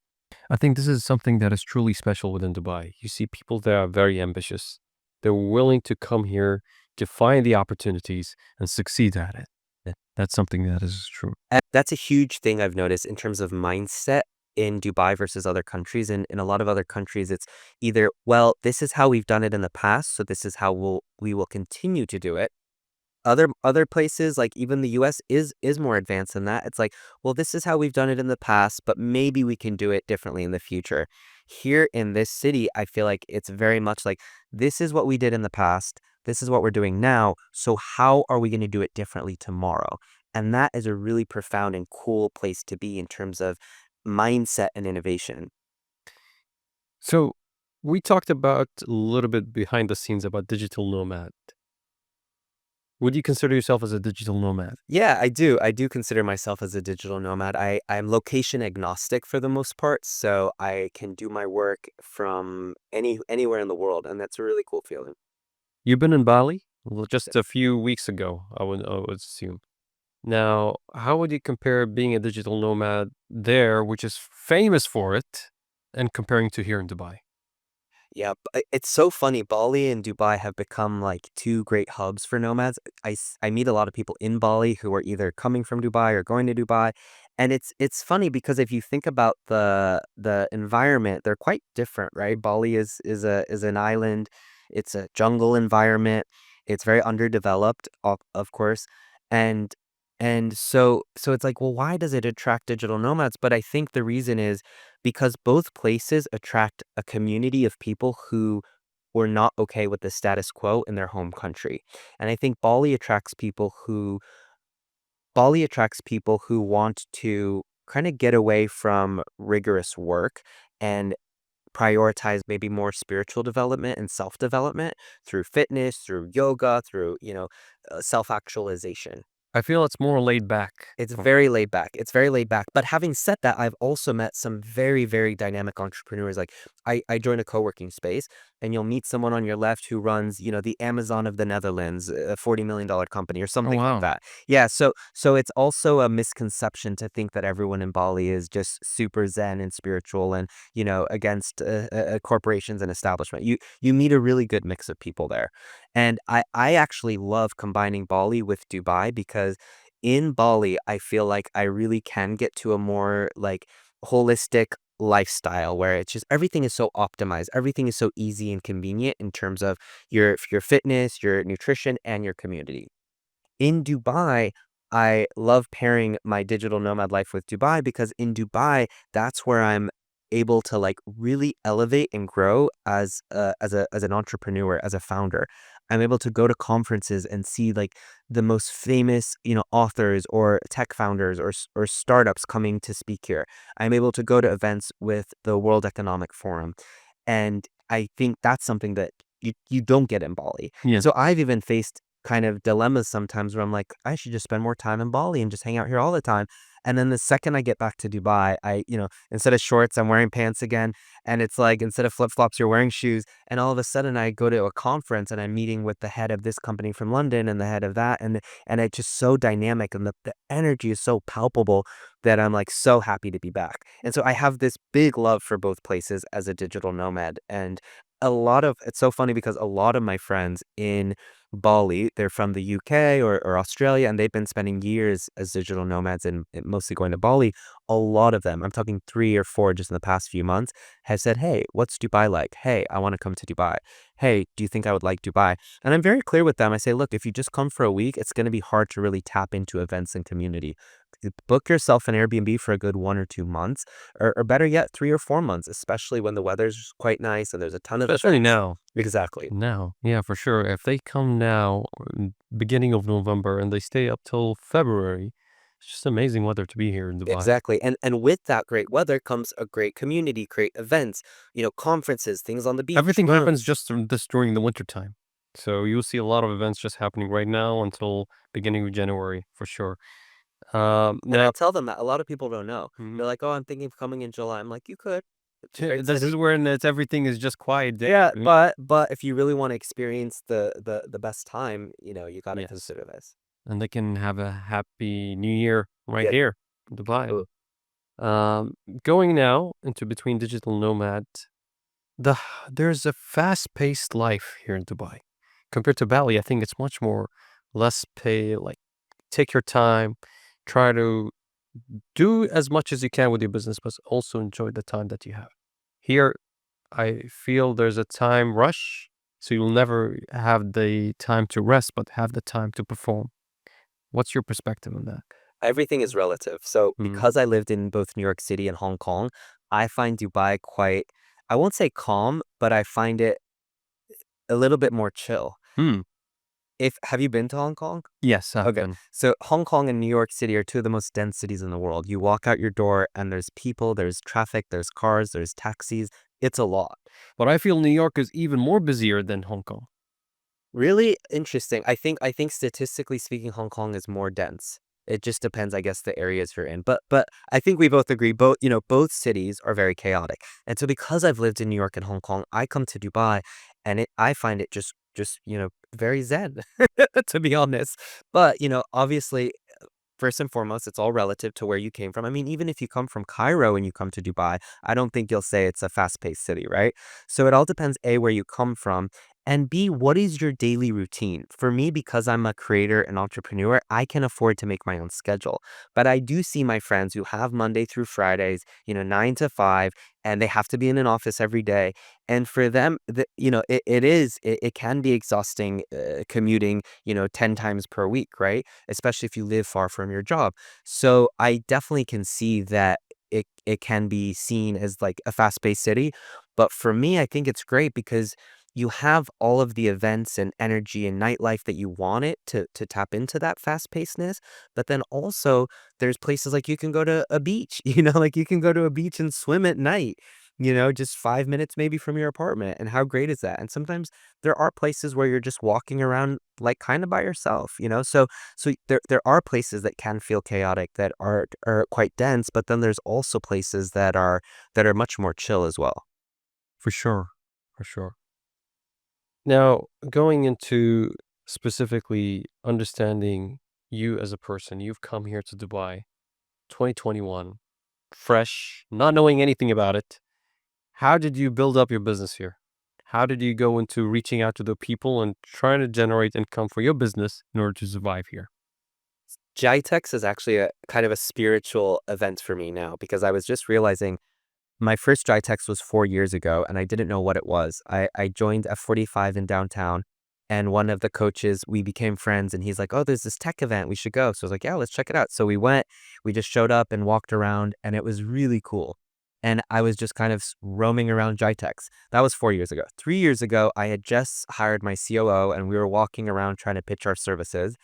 I think this is something that is truly special within Dubai. You see people that are very ambitious. They're willing to come here to find the opportunities and succeed at it. That's something that is true. And that's a huge thing I've noticed in terms of mindset in Dubai versus other countries. In a lot of other countries, it's either, well, this is how we've done it in the past, so this is how we will continue to do it. Other places, like even the US is more advanced than that. It's like, well, this is how we've done it in the past, but maybe we can do it differently in the future. Here in this city, I feel like it's very much like this is what we did in the past. This is what we're doing now. So how are we going to do it differently tomorrow? And that is a really profound and cool place to be in terms of mindset and innovation. So we talked about a little bit behind the scenes about digital nomad. Would you consider yourself as a digital nomad? Yeah, I do. I do consider myself as a digital nomad. I'm location agnostic for the most part, so I can do my work from anywhere in the world, and that's a really cool feeling. You've been in Bali? Well, just a few weeks ago, I would assume. Now, how would you compare being a digital nomad there, which is famous for it, and comparing to here in Dubai? Yeah, it's so funny. Bali and Dubai have become like two great hubs for nomads. I meet a lot of people in Bali who are either coming from Dubai or going to Dubai. And it's funny because if you think about the environment, they're quite different, right? Bali is an island. It's a jungle environment. It's very underdeveloped, of course. And and so it's like, well, why does it attract digital nomads? But I think the reason is because both places attract a community of people who were not okay with the status quo in their home country. And I think Bali attracts people who want to kind of get away from rigorous work and prioritize maybe more spiritual development and self-development through fitness, through yoga, through, self-actualization. I feel it's more laid back. It's very laid back. It's very laid back. But having said that, I've also met some very, very dynamic entrepreneurs. Like I joined a co-working space and you'll meet someone on your left who runs, the Amazon of the Netherlands, a $40 million company or Oh, something like wow. that. Yeah. So it's also a misconception to think that everyone in Bali is just super zen and spiritual and, against corporations and establishment. You meet a really good mix of people there. And I actually love combining Bali with Dubai because in Bali, I feel like I really can get to a more like holistic lifestyle where it's just everything is so optimized. Everything is so easy and convenient in terms of your fitness, your nutrition, and your community. In Dubai, I love pairing my digital nomad life with Dubai because in Dubai, that's where I'm able to like really elevate and grow as an entrepreneur, as a founder. I'm able to go to conferences and see like the most famous, authors or tech founders or startups coming to speak here. I'm able to go to events with the World Economic Forum. And I think that's something that you don't get in Bali. Yeah. And so I've even faced kind of dilemmas sometimes where I'm like, I should just spend more time in Bali and just hang out here all the time. And then the second I get back to Dubai, instead of shorts, I'm wearing pants again. And it's like, instead of flip flops, you're wearing shoes. And all of a sudden I go to a conference and I'm meeting with the head of this company from London and the head of that. And it's just so dynamic and the energy is so palpable that I'm like so happy to be back. And so I have this big love for both places as a digital nomad. And it's so funny because a lot of my friends in Bali, they're from the UK or Australia, and they've been spending years as digital nomads and mostly going to Bali. A lot of them, I'm talking 3 or 4 just in the past few months, have said, "Hey, what's Dubai like? Hey, I want to come to Dubai. Hey, do you think I would like Dubai?" And I'm very clear with them. I say, "Look, if you just come for a week, it's going to be hard to really tap into events and community. Book yourself an Airbnb for a good 1 or 2 months, or better yet, 3 or 4 months, especially when the weather's quite nice and there's a ton of Especially events." now. Exactly. Now. Yeah, for sure. If they come now, beginning of November, and they stay up till February, it's just amazing weather to be here in Dubai. Exactly. And with that great weather comes a great community, great events, conferences, things on the beach, Everything happens rooms. just this during the winter time. So you'll see a lot of events just happening right now until beginning of January for sure. And I Now, tell them that a lot of people don't know. mhm. They're like, "Oh, I'm thinking of coming in July." I'm like, "You could. It's a great This is city." when everything is just quiet there. Yeah, but if you really want to experience the best time, you got to Yes, consider this. and they can have a happy New Year right Yeah. here in Dubai. Ooh. Um, Going now into between digital nomad, the there's a fast-paced life here in Dubai compared to Bali. I think it's much more less pay. Like take your time, try to do as much as you can with your business, but also enjoy the time that you have. Here, I feel there's a time rush, so you'll never have the time to rest, but have the time to perform. What's your perspective on that? Everything is relative. So Mm. because I lived in both New York City and Hong Kong, I find Dubai quite, I won't say calm, but I find it a little bit more chill. Hmm. If Have you been to Hong Kong? Yes, I've Okay. been. So Hong Kong and New York City are two of the most dense cities in the world. You walk out your door and there's people, there's traffic, there's cars, there's taxis. It's a lot. But I feel New York is even more busier than Hong Kong. Really interesting. I think statistically speaking, Hong Kong is more dense. It just depends, I guess, the areas you're in. But I think we both agree both cities are very chaotic. And so because I've lived in New York and Hong Kong, I come to Dubai and I find it just very zen, to be honest. But obviously first and foremost, it's all relative to where you came from. I mean, even if you come from Cairo and you come to Dubai, I don't think you'll say it's a fast-paced city, right? So it all depends, A, where you come from, and B, what is your daily routine? For me, because I'm a creator and entrepreneur, I can afford to make my own schedule. But I do see my friends who have Monday through Fridays, 9 to 5, and they have to be in an office every day. And for them, it can be exhausting commuting, 10 times per week, right? Especially if you live far from your job. So I definitely can see that it can be seen as like a fast-paced city. But for me, I think it's great because you have all of the events and energy and nightlife that you want it to tap into that fast-pacedness. But then also there's places like you can go to a beach, like you can go to a beach and swim at night, just 5 minutes maybe from your apartment. And how great is that? And sometimes there are places where you're just walking around like kind of by yourself, so there are places that can feel chaotic that are quite dense, but then there's also places that are much more chill as well. For sure. For sure. Now, going into specifically understanding you as a person, you've come here to Dubai 2021, fresh, not knowing anything about it. How did you build up your business here? How did you go into reaching out to the people and trying to generate income for your business in order to survive here? GITEX is actually a kind of a spiritual event for me now because I was just realizing my first GITEX was 4 years ago and I didn't know what it was. I joined F45 in downtown, and one of the coaches, we became friends, and he's like, "Oh, there's this tech event. We should go." So I was like, "Yeah, let's check it out." So we went, we just showed up and walked around, and it was really cool. And I was just kind of roaming around GITEX. That was 4 years ago. 3 years ago, I had just hired my COO and we were walking around trying to pitch our services.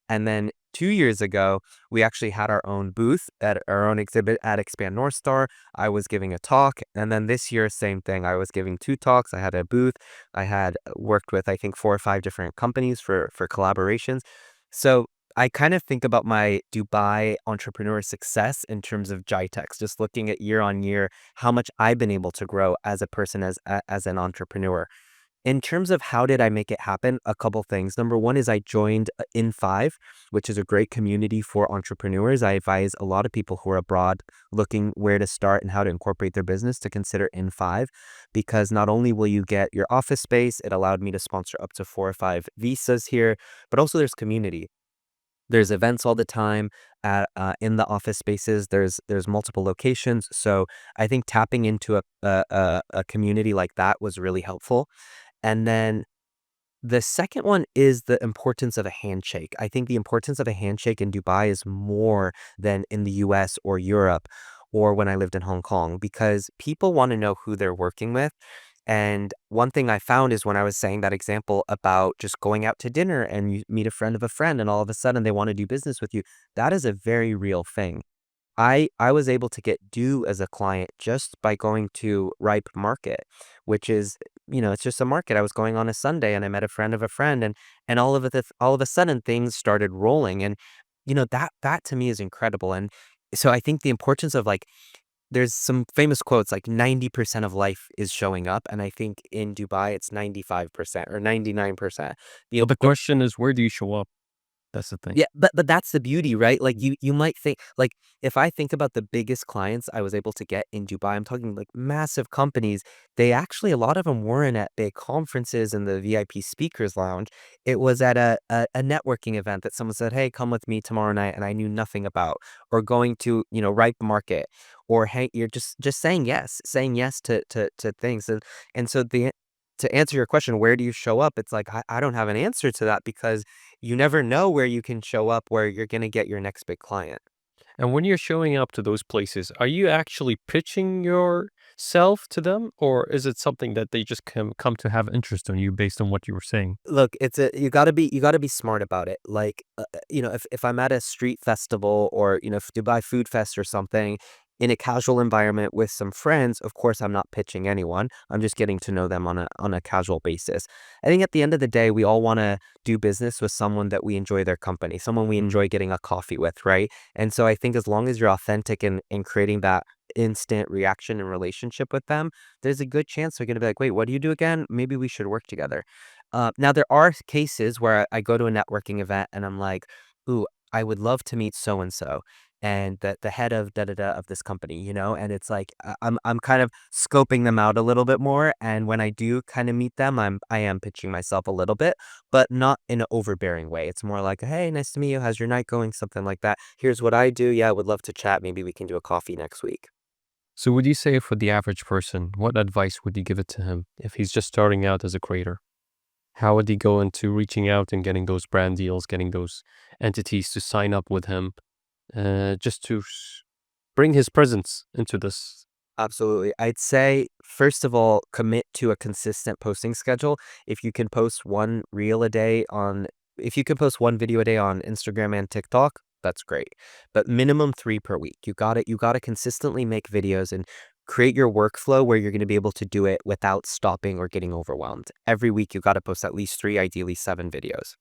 And then 2 years ago, we actually had our own booth at our own exhibit at Expand North Star. I was giving a talk. And then this year, same thing. I was giving two talks. I had a booth. I had worked with, I think, 4 or 5 different companies for collaborations. So I kind of think about my Dubai entrepreneur success in terms of GITEX, just looking at year on year, how much I've been able to grow as a person, as an entrepreneur. In terms of how did I make it happen, a couple things. Number one is I joined In5, which is a great community for entrepreneurs. I advise a lot of people who are abroad looking where to start and how to incorporate their business to consider In5, because not only will you get your office space, it allowed me to sponsor up to 4 or 5 visas here, but also there's community. There's events all the time in the office spaces. There's multiple locations. So I think tapping into a community like that was really helpful. And then the second one is the importance of a handshake. I think the importance of a handshake in Dubai is more than in the US or Europe or when I lived in Hong Kong, because people want to know who they're working with. And one thing I found is when I was saying that example about just going out to dinner and you meet a friend of a friend and all of a sudden they want to do business with you, that is a very real thing. I was able to get due as a client just by going to Ripe Market, which is, it's just a market. I was going on a Sunday and I met a friend of a friend, and all of a sudden things started rolling, and that to me is incredible. And so I think the importance of, like, there's some famous quotes like 90% of life is showing up, and I think in Dubai it's 95% or 99%. But the question is, where do you show up? That's the thing. Yeah, but that's the beauty, right? Like, you might think, like, if I think about the biggest clients I was able to get in Dubai, I'm talking like massive companies. They actually, a lot of them weren't at big conferences in the VIP speakers lounge. It was at a networking event that someone said, "Hey, come with me tomorrow night," and I knew nothing about, or going to, Ripe Market, or hey, you're just saying yes to things. And so to answer your question, where do you show up? It's like I don't have an answer to that because you never know where you can show up where you're gonna get your next big client. And when you're showing up to those places, are you actually pitching yourself to them, or is it something that they just come to have interest in you based on what you were saying? Look, you gotta be smart about it. Like, if I'm at a street festival or, if Dubai Food Fest or something, in a casual environment with some friends, of course, I'm not pitching anyone. I'm just getting to know them on a casual basis. I think at the end of the day, we all wanna do business with someone that we enjoy their company, someone we Mm. enjoy getting a coffee with, right? And so I think as long as you're authentic in creating that instant reaction and relationship with them, there's a good chance they're gonna be like, "Wait, what do you do again? Maybe we should work together." Now there are cases where I go to a networking event and I'm like, "Ooh, I would love to meet so and so and the head of da da da of this company, and it's like I'm kind of scoping them out a little bit more. And when I do kind of meet them, I am pitching myself a little bit, but not in an overbearing way. It's more like, hey, nice to meet you. How's your night going? Something like that. Here's what I do. Yeah, I would love to chat. Maybe we can do a coffee next week. So would you say for the average person, what advice would you give it to him if he's just starting out as a creator? How would he go into reaching out and getting those brand deals, getting those entities to sign up with him, just to bring his presence into this? Absolutely. I'd say, first of all, commit to a consistent posting schedule. If you can post one reel a day on, if you can post one video a day on Instagram and TikTok, that's great. But minimum three per week. You got to consistently make videos and create your workflow where you're going to be able to do it without stopping or getting overwhelmed. Every week, you got to post at least three, ideally seven videos.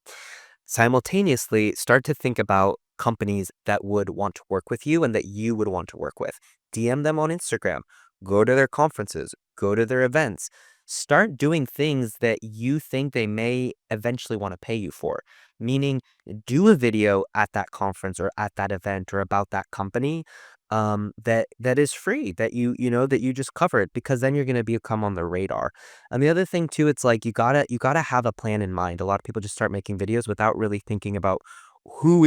Simultaneously, start to think about companies that would want to work with you and that you would want to work with. DM them on Instagram, go to their conferences, go to their events. Start doing things that you think they may eventually want to pay you for. Meaning, do a video at that conference or at that event or about that company that is free, that you just covered, because then you're going to become on the radar. And the other thing too, it's like you gotta have a plan in mind. A lot of people just start making videos without really thinking about who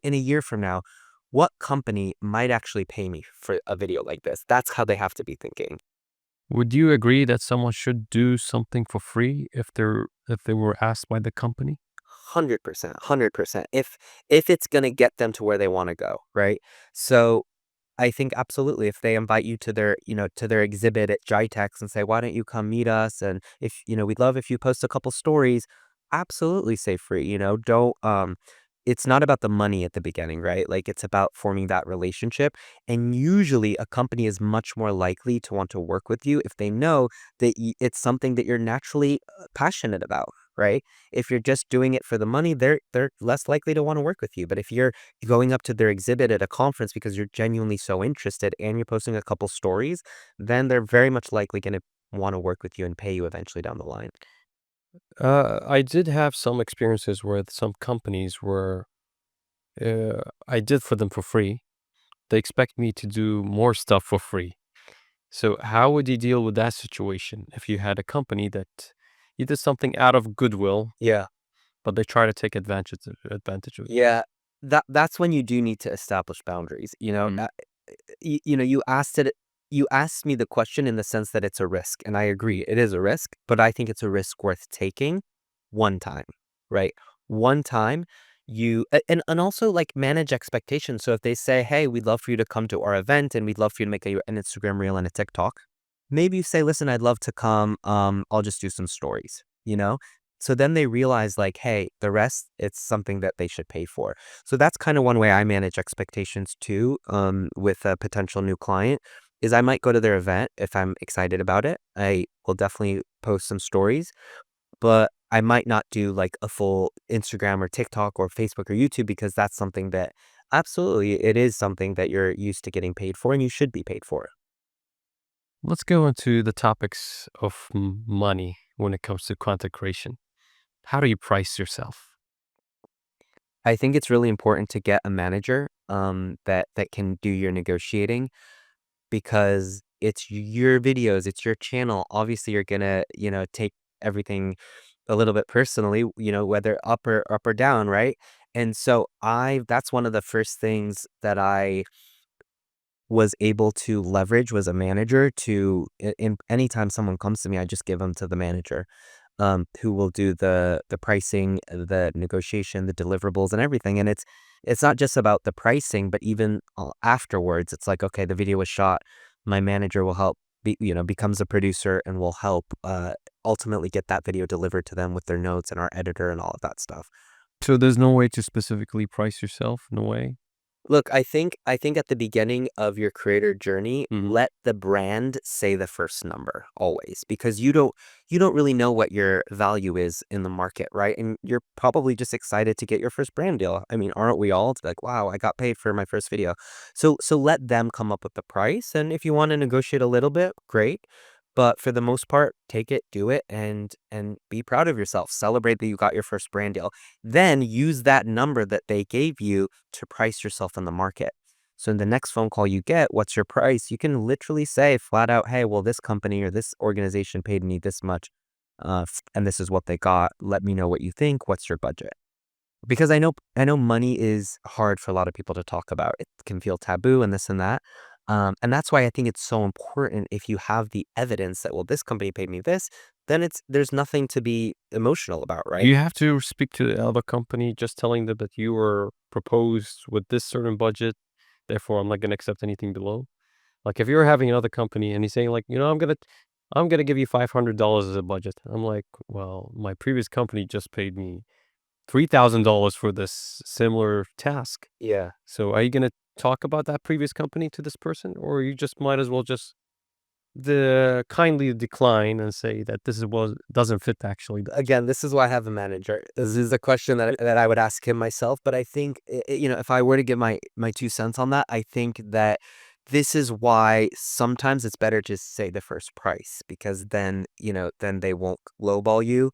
in a year from now, what company might actually pay me for a video like this. That's how they have to be thinking. Would you agree that someone should do something for free if they were asked by the company? 100%, 100%. If it's gonna get them to where they want to go, right? So I think absolutely if they invite you to their exhibit at GITEX and say, "Why don't you come meet us?" And we'd love if you post a couple stories, absolutely say free, don't it's not about the money at the beginning, right? Like it's about forming that relationship. And usually a company is much more likely to want to work with you if they know that it's something that you're naturally passionate about, right? If you're just doing it for the money, they're less likely to want to work with you. But if you're going up to their exhibit at a conference because you're genuinely so interested and you're posting a couple stories, then they're very much likely going to want to work with you and pay you eventually down the line. I did have some experiences with some companies where I did for them for free. They expect me to do more stuff for free. So how would you deal with that situation if you had a company that you did something out of goodwill, Yeah. but they try to take advantage of you? Yeah. That's when you do need to establish boundaries. Mm. You asked me the question in the sense that it's a risk, and I agree, it is a risk, but I think it's a risk worth taking one time, right? One time and also like manage expectations. So if they say, "Hey, we'd love for you to come to our event and we'd love for you to make an Instagram reel and a TikTok." Maybe you say, "Listen, I'd love to come. I'll just do some stories." So then they realize like, hey, the rest, it's something that they should pay for. So that's kind of one way I manage expectations too, with a potential new client, is I might go to their event if I'm excited about it. I will definitely post some stories, but I might not do like a full Instagram or TikTok or Facebook or YouTube, because that's something that absolutely it is something that you're used to getting paid for and you should be paid for. Let's go into the topics of money when it comes to content creation. How do you price yourself? I think it's really important to get a manager that can do your negotiating, because it's your videos, it's your channel. Obviously, you're gonna, take everything a little bit personally, whether up or down, right? And so that's one of the first things that I was able to leverage was a manager in anytime someone comes to me, I just give them to the manager, who will do the pricing, the negotiation, the deliverables, and everything. And it's not just about the pricing, but even afterwards, it's like, okay, the video was shot. My manager will help, becomes a producer and will help ultimately get that video delivered to them with their notes and our editor and all of that stuff. So there's no way to specifically price yourself, no way. Look, I think at the beginning of your creator journey, Hmm. let the brand say the first number always, because you don't really know what your value is in the market, right? And you're probably just excited to get your first brand deal. I mean, aren't we all? It's like, wow, I got paid for my first video. So let them come up with the price, and if you want to negotiate a little bit, great. But for the most part, take it, do it, and be proud of yourself. Celebrate that you got your first brand deal. Then use that number that they gave you to price yourself in the market. So in the next phone call you get, what's your price? You can literally say flat out, hey, well, this company or this organization paid me this much, and this is what they got. Let me know what you think. What's your budget? Because I know money is hard for a lot of people to talk about. It can feel taboo and this and that. And that's why I think it's so important if you have the evidence that, well, this company paid me this, then there's nothing to be emotional about, Do right? you have to speak to the other company just telling them that you were proposed with this certain budget, therefore I'm not gonna accept anything below? Like, if you're having another company and he's saying like, I'm gonna give you $500 as a budget. I'm like, well, my previous company just paid me $3,000 for this similar task. Yeah. So are you gonna talk about that previous company to this person, or you just might as well just the kindly decline and say that this is was doesn't fit actually. Again, this is why I have a manager. This is a question that I would ask him myself, but I think if I were to give my 2 cents on that, I think that this is why sometimes it's better to say the first price because then they won't lowball you.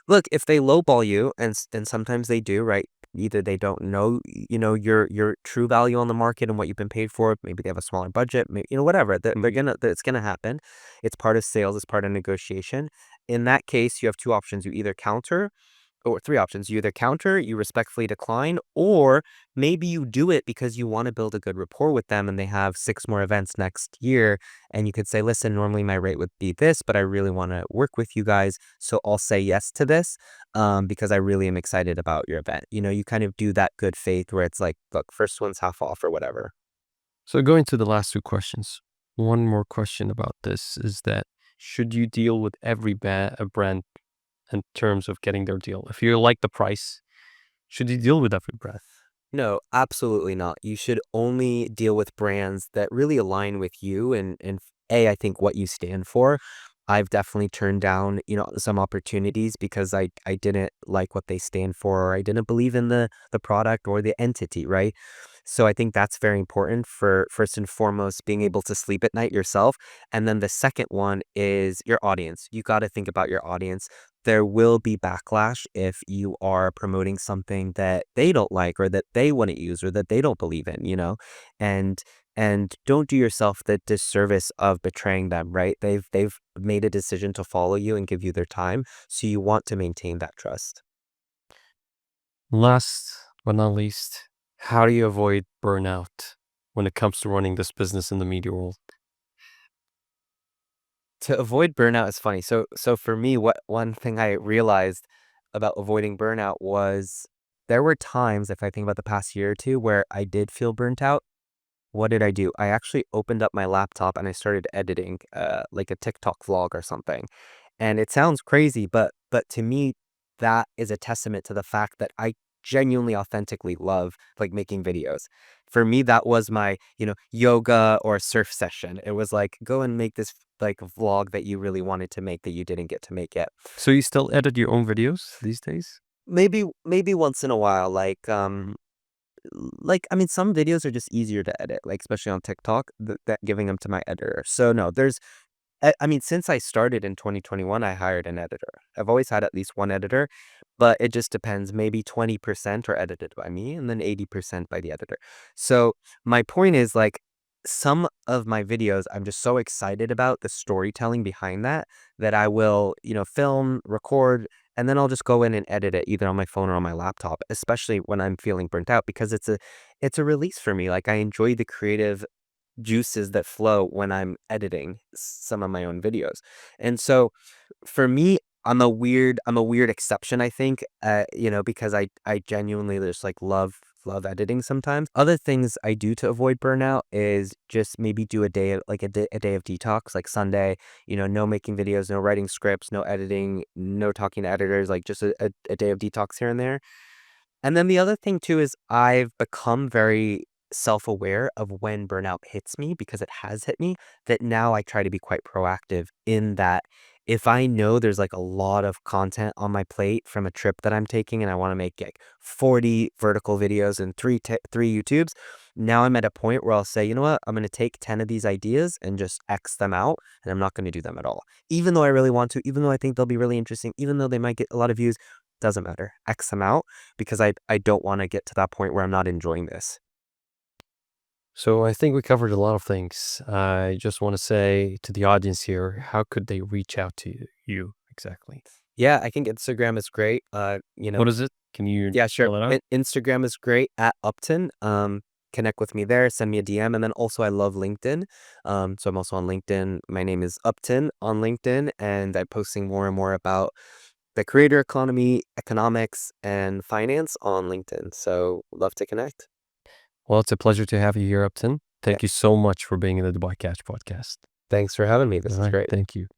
Look, if they lowball you, and sometimes they do, right? Either they don't know, your true value on the market and what you've been paid for. Maybe they have a smaller budget. Maybe, whatever. It's gonna happen. It's part of sales. It's part of negotiation. In that case, you have two options. You either counter, or three options. You either counter, you respectfully decline, or maybe you do it because you want to build a good rapport with them and they have 6 more events next year. And you could say, listen, normally my rate would be this, but I really want to work with you guys. So I'll say yes to this because I really am excited about your event. You kind of do that good faith where it's like, look, first one's half off or whatever. So going to the last two questions. One more question about this is that should you deal with every a brand in terms of getting their deal? If you like the price, should you deal with every brand? No, absolutely not. You should only deal with brands that really align with you and I think what you stand for. I've definitely turned down, some opportunities because I didn't like what they stand for or I didn't believe in the product or the entity, right? So I think that's very important for first and foremost being able to sleep at night yourself. And then the second one is your audience. You got to think about your audience. There will be backlash if you are promoting something that they don't like or that they want to use or that they don't believe in. And and don't do yourself the disservice of betraying them, right? They've made a decision to follow you and give you their time, so you want to maintain that trust. Last but not least, how do you avoid burnout when it comes to running this business in the media world? To avoid burnout is funny. So for me, what one thing I realized about avoiding burnout was there were times, if I think about the past year or two, where I did feel burnt out. What did I do? I actually opened up my laptop and I started editing, like a TikTok vlog or something. And it sounds crazy, but to me, that is a testament to the fact that I genuinely, authentically love like making videos. For me, that was my, yoga or surf session. It was like, go and make this like vlog that you really wanted to make that you didn't get to make yet. So you still edit your own videos these days? Maybe once in a while, I mean, some videos are just easier to edit, like especially on TikTok, that giving them to my editor. So no, I mean, since I started in 2021, I hired an editor. I've always had at least one editor, but it just depends. Maybe 20% are edited by me and then 80% by the editor. So my point is like some of my videos, I'm just so excited about the storytelling behind that I will, film, record, and then I'll just go in and edit it either on my phone or on my laptop, especially when I'm feeling burnt out because it's a release for me. Like I enjoy the creative juices that flow when I'm editing some of my own videos. And so for me, I'm a weird exception, I think, because I genuinely just like love editing sometimes. Other things I do to avoid burnout is just maybe do a day of detox, like Sunday, no making videos, no writing scripts, no editing, no talking to editors, like just a day of detox here and there. And then the other thing too is I've become very self-aware of when burnout hits me because it has hit me, that now I try to be quite proactive in that if I know there's like a lot of content on my plate from a trip that I'm taking and I want to make like 40 vertical videos and three YouTubes, now I'm at a point where I'll say, you know what, I'm going to take 10 of these ideas and just X them out, and I'm not going to do them at all. Even though I really want to, even though I think they'll be really interesting, even though they might get a lot of views, doesn't matter. X them out because I don't want to get to that point where I'm not enjoying this. So I think we covered a lot of things. I just want to say to the audience here, how could they reach out to you exactly? Yeah, I think Instagram is great. What is it? Can you Yeah, sure. spell it out? Instagram is great at Upton. Connect with me there, send me a DM. And then also I love LinkedIn. So I'm also on LinkedIn. My name is Upton on LinkedIn, and I'm posting more and more about the creator economy, economics, and finance on LinkedIn. So love to connect. Well, it's a pleasure to have you here, Upton. Yeah. Thank you so much for being in the DubaiCatch podcast. Thanks for having me. This All is right. great. Thank you.